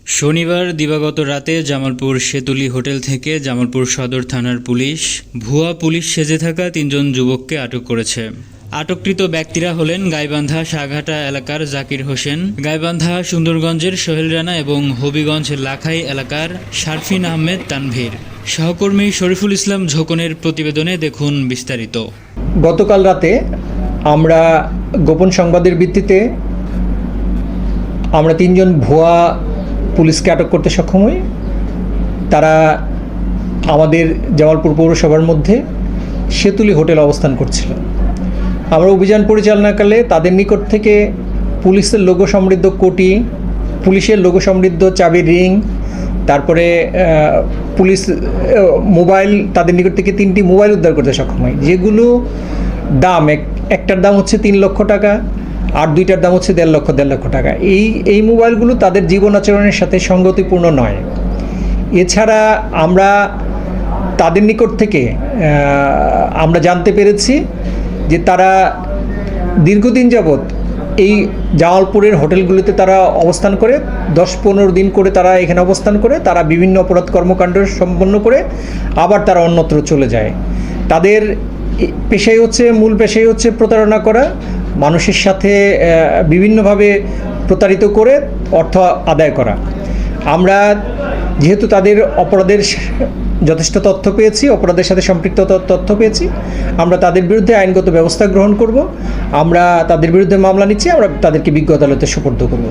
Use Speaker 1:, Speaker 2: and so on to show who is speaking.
Speaker 1: শনিবার দিবাগত রাতে জামালপুর সেতুলি হোটেল থেকে জামালপুর সদর থানার পুলিশ ভুয়া পুলিশ সেজে থাকা ৩ জন যুবককে আটক করেছে। আটককৃত ব্যক্তিরা হলেন গাইবান্ধা শাহঘাটা এলাকার জাকির হোসেন, গাইবান্ধা সুন্দরগঞ্জের সোহেল রানা এবং হবিগঞ্জ লাখাই এলাকার শারফিন আহমেদ তানভীর। সহকর্মী শরীফুল ইসলাম ঝোকনের প্রতিবেদনে দেখুন বিস্তারিত।
Speaker 2: গতকাল রাতে আমরা গোপন সংবাদের ভিত্তিতে আমরা ৩ জন ভুয়া পুলিশকে আটক করতে সক্ষম হই। তারা আমাদের জামালপুর পৌরসভার মধ্যে সেতুলি হোটেল অবস্থান করছিল। আমরা অভিযান পরিচালনাকালে তাদের নিকট থেকে পুলিশের লোগো সমৃদ্ধ কোটি, পুলিশের লোগো সমৃদ্ধ চাবির রিং, তারপরে পুলিশ মোবাইল, তাদের নিকট থেকে 3টি মোবাইল উদ্ধার করতে সক্ষম হয়, যেগুলো দাম একটার দাম হচ্ছে 3 লক্ষ টাকা আর দুইটার দাম হচ্ছে 1.5 লক্ষ টাকা। এই মোবাইলগুলো তাদের জীবন আচরণের সাথে সঙ্গতিপূর্ণ নয়। এছাড়া আমরা তাদের নিকট থেকে আমরা জানতে পেরেছি যে তারা দীর্ঘদিন যাবৎ এই জামালপুরের হোটেলগুলোতে তারা অবস্থান করে 10-15 দিন করে তারা এখানে অবস্থান করে তারা বিভিন্ন অপরাধ কর্মকাণ্ড সম্পন্ন করে আবার তারা অন্যত্র চলে যায়। তাদের মূল পেশাই হচ্ছে প্রতারণা করা, মানুষের সাথে বিভিন্নভাবে প্রতারিত করে অর্থ আদায় করা। আমরা যেহেতু তাদের অপরাধের যথেষ্ট তথ্য পেয়েছি, অপরাধের সাথে সম্পৃক্ত তথ্য পেয়েছি, আমরা তাদের বিরুদ্ধে আইনগত ব্যবস্থা গ্রহণ করব। আমরা তাদের বিরুদ্ধে মামলা নিচ্ছি, আমরা তাদেরকে বিজ্ঞ আদালতে সোপর্দ করব।